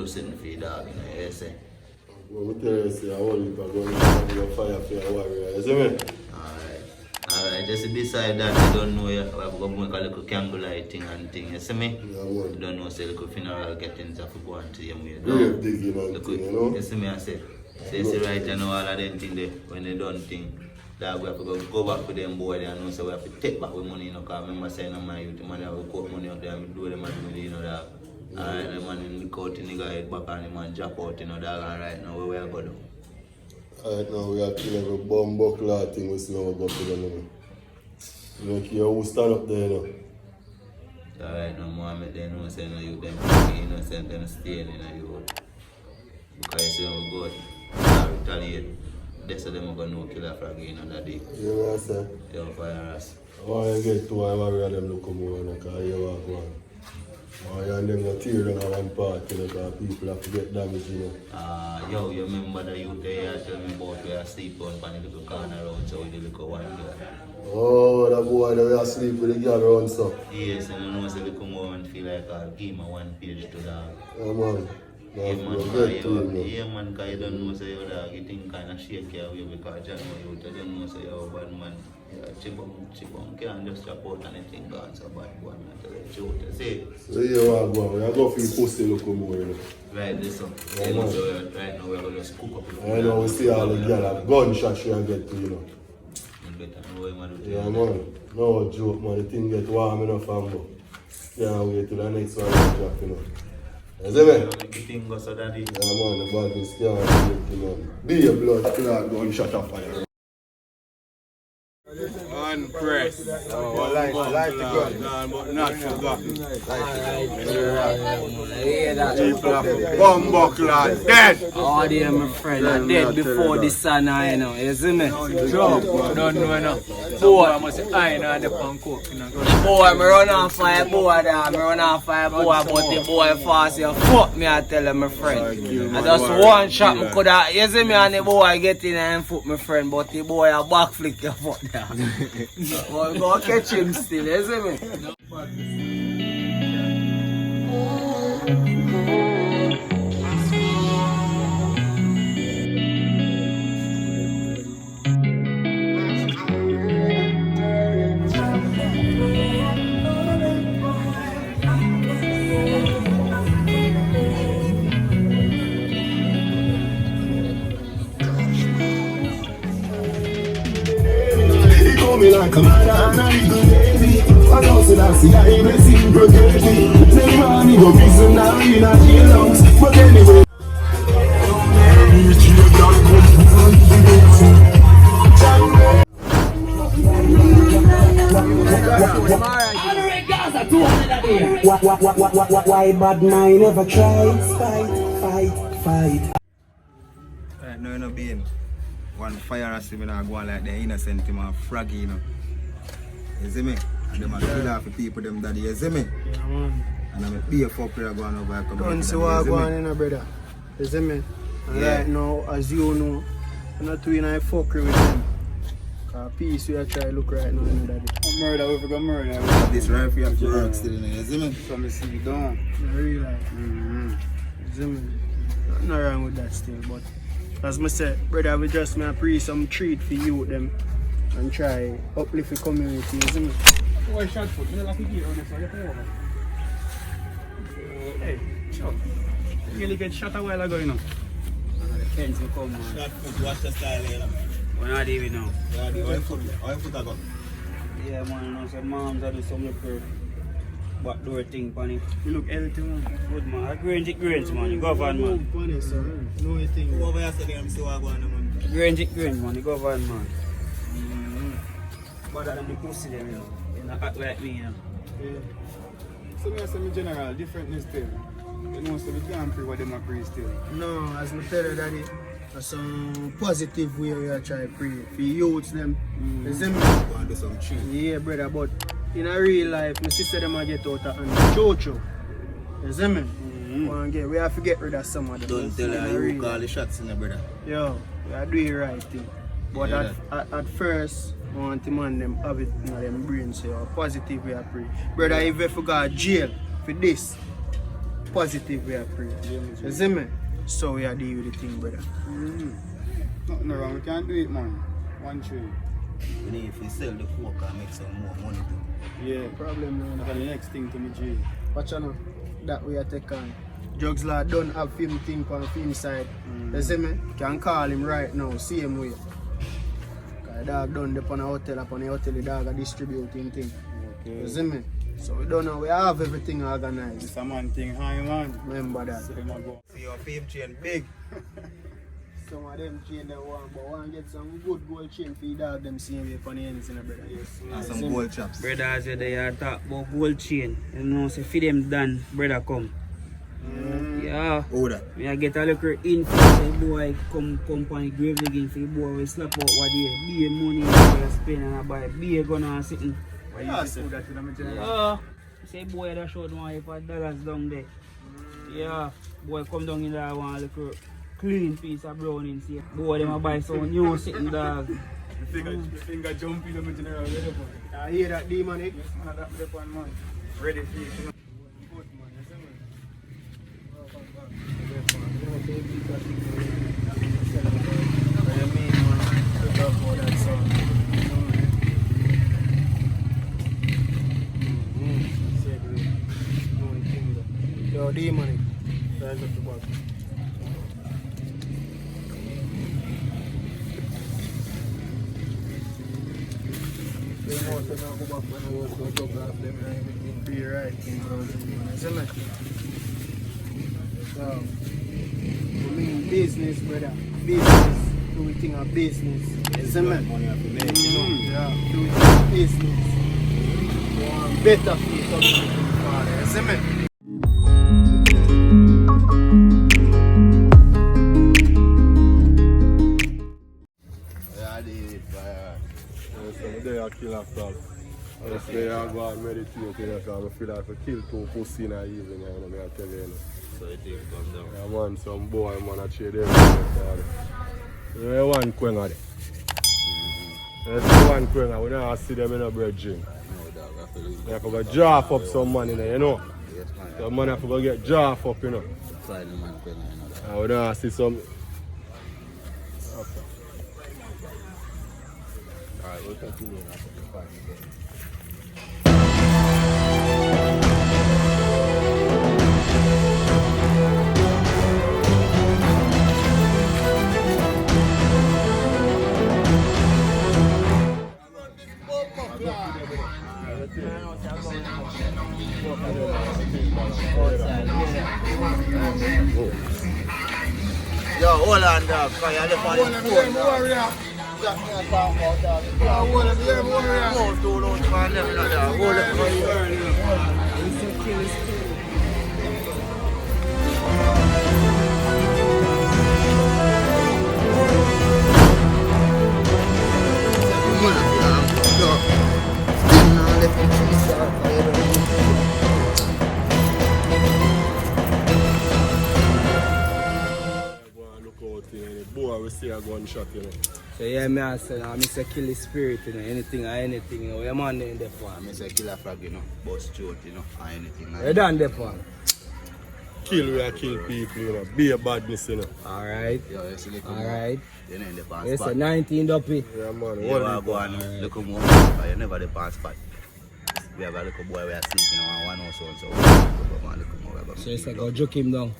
do something for your dog, you know, you say. Well, we tell you, say, I want you to go and fire for your warrior, you see me? Alright, just beside that, you don't know, you have to go make a little candlelight thing and thing, you see me? Yeah, man. You don't know, say, little funeral gettings have to go and see them. Grave digging and thing, you know? You see me, I say. So you see right, you know, all of them things there, when they done thing, that we have to go back with them boy there and know, so we have to take back with money, you know, because I remember saying, my youth, the money, I will cut money out there and do them and you know, that. Alright, the man in the court, the nigga head back and the man drop out, you know, that, and right now, where we are going? Right now, we are killing a bomb buckler thing, we see how we go to them, you know. You know, who stand up there, you know. Alright, now, Mohammed, they know, say, no, you, them, innocent, them staying, you know, you. Because you see, we go, retaliate. They say them are going to kill a frog, you know, that day. You know what I say? Yo, fire us. Why you get to why warrior them look more, you know, because you walk one. Why and them go tear down one part, you know, because people have to get damaged, you know. Yo, you remember the youth there tell me about where I sleep on the little corner around, so with the little one girl. Oh, that boy that we are sleep with the girl around, so. Yes, and I know so they come over and feel like I'll give him one page to dog. Yeah, man. Yeah, man, because you don't know, say, your dog, you think kind of shake your way because you know you don't know, say, you're a bad man. Chibum can't just drop out and anything gone, so bad boy, man, tell you the truth. See? So you are going, we are going to feel pussy look more, you know. Right, listen. Yeah, you man. know, right now, we're going to just cook up. I know we see all the girl have gunshot she and get to, you know. You better know what man do. Yeah, man. No joke, man. The thing get warm enough and go. Can't wait till the next one drop, you know. You see me? Make the thing go so daddy. Yeah, man. The badness can't wait, you know. Be a blood clot gunshot of fire. One press. Oh, light the gun. But not forgotten. Bomb clot dead. Oh, dear, my friend. I'm dead before the sun, I know. You see me? Drop. Don't know enough. Boy, I must say, I know the punk cook. Boy, I run off fire, boy, there. I run off fire, boy, but the boy fast. You fuck me, I tell him, my friend. I just one shot, me could have, you see me, and the boy get in and foot, my friend, but the boy a back flick your foot there. Well, go catch him still, you see me? Me like a mother and a little baby. I know so that's the guy in the scene protect me. Tell mommy go prison now in a jail house. But anyway, why bad mind never try? Fight. Right now, you know, being one fire as him and go on like the innocent him and froggy, you know. You see me? And them are kill off the people them daddy, you see me? Yeah, man. And I'm a pay for prayer going over a community. Don't see what going on, you know, brother. You see me? And Yeah. right now, as you know, I'm not doing a fuckery with them. Cause peace we are trying to look right now, you know, daddy. Murder, we forgot murder. This rifle have to work still, you know, you see me? So me see you down. I real life. You see me? Nothing wrong with that still, but as I said, brother, we just may pre some treat for you them and try uplift the community, you see me? Why shot foot? You know, like you get on the fire, get over. Hey, shot. You really get shot a while ago, you know. The fence will come, man. Shot foot, watch the style, you know. We're not even now. Yeah, the oil foot I got. Yeah, man, you know, so moms are doing some little backdoor thing, panny. You look healthy, man. Good, man. I grains, man. You govern, man. Funny, sir. No thing. Over here, so I'm still going on. Grains, man. You govern, man. Better than the pussy, them, you know. You know, act like me, you know. Yeah. So, me say in general, different still. You know, so we can't pray what them are pray still. No, as I tell you, daddy, there's some positive way we are trying to pray for youths, them. You see me? Go and do some cheat. Yeah, brother, but in a real life, my sister them a get out and chocho. You see me? We have to get rid of some of them. Don't tell her you call the shots in the brother. Yo, we are doing the right thing. But Yeah. at first, I want the man them have it in them brains, so a positive way of pray. Brother, if you forgot jail for this, positive we are pray. You see me? So we are deal with the thing, brother. Nothing wrong, we can do it, man. One trade. We need if we sell the coke and make some more money too. Yeah. Problem no. That's the next thing to me, Jay. Watch out that we are taking. Jugs Lord don't have film thing on the film side. You see me? Can call him right now, same way. Cause dog done upon a hotel, the dog are distributing thing. Okay. You see me? So we don't know, we have everything organized. It's a man thing, high man. Remember that. So them a go. See your fame chain big. Some of them chain they want, but want get some good gold chain for the dog them same way for the ends in a brother. Yes. And some gold chops. Brothers, they are talk about gold chain. You know, say for them done, brother come. Yeah. Who that? Me I get a little info, say boy come on the grave again for the boy we slap out what they be money you spend and I buy be gonna sitting. Why you say that to them? Yeah. Say boy that showed $1 down there. Yeah. Boy come down in there one little clean piece of browning see. Boy them a buy some new sitting dog. You finger jumping them general ready for. I hear that demonic. Yes, man, that the one man. Ready for you. Good man, you see me? Yo, demonic. Rise up the ball. Be right. So, I mean business, brother. Business. Do we think of business? Yes, man. Money have to make, Yeah, do we think of business? Want better for you, father. Yes, man. Yeah, I did it, but some day I kill after. I say I go and meditate because I feel like I kill two pussy in the evening, you know, I tell you. So it take come down. Yeah, man, some boy, man, I trade them. Yeah, one queen of them. There's one queen, we don't see them in a bread gym. No dog, I feel it. You have to go draft up some money, you know. Yes, man. So man have to go get draft up, you know. Sign the man quick, you know that. And we don't see some. Alright, we'll continue after the fight. Yo, hold on, dog. Cause you're the phone. Move too low to my level, dog. Hold it for you. Boy, we see a gunshot, you know. So yeah, me I say, I say kill the spirit, you know, anything or anything, you know, your man in the farm. I say kill a frog, you know, bust throat, you know, or anything. You done the farm. Kill, we are kill people, you know. Be a badness, you know. Alright. Yo, you see, look Alright. You know, in the past Yes, spot. 19 duppy. Yeah, man. You What ever do go you and look more, but you never the past spot. We have a little boy we are sleeping on one house also. Go and look more. So you say go joke him down.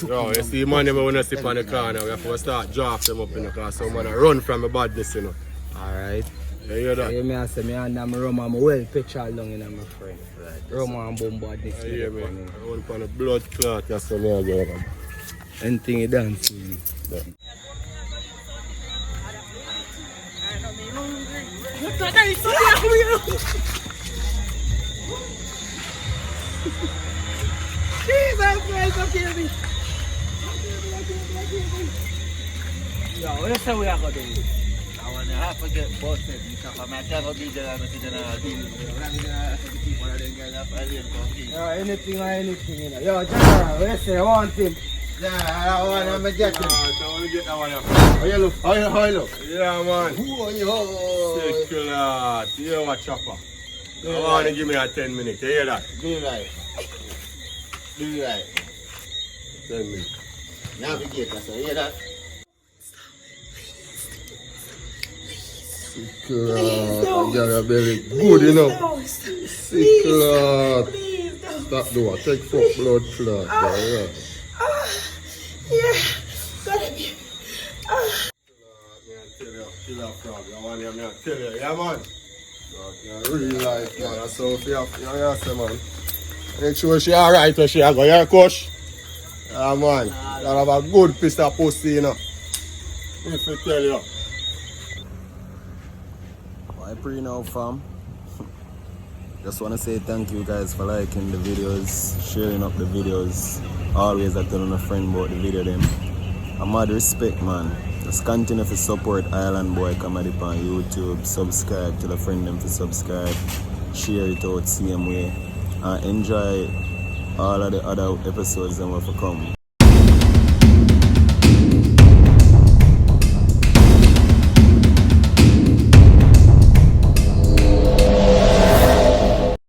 Yo, you see, man, never want to sleep on the corner. We have to start draft them up in the car. So, man, I run from the badness, you know. Alright. You hear that? So you may I say, me and my rum and my well picture down in my friend. Right. Rum and bombard this. I hear me. I run from the blood clot. That's what I go. Anything you done, see. Yo, what you say we are going to do? I want to have to get busted because I'm not going to be there to the deal. I'm not going to keep one of them guys up alien company. Yo, anything or anything, you know. Yo, General, what you say? I want him. Yeah, I want to get him. I want to get that one up. How you look? How you look? Yeah, man. Who are you? Sick clot. You hear what, chopper? I want to give me a 10 minutes. You hear that? Be right. Do you right? Tell me. Navigator, so hear that? Sick lad. Your belly good, you know. Sick lad. Stop door. Take fuck blood clot. Yeah. Killer frog, I want you to tell you, yeah man. Real life man, that's how you have to say man. Make sure she alright when she go, yeah coach? Yeah man, you have a good piece of pussy you know. If I tell you. I pray now fam. Just want to say thank you guys for liking the videos, sharing up the videos. Always I tell a friend about the video them. I'm mad respect man. Just continue to support Island Boy Comedy on YouTube. Subscribe, tell a friend them to subscribe. Share it out same way. And enjoy all of the other episodes that will come.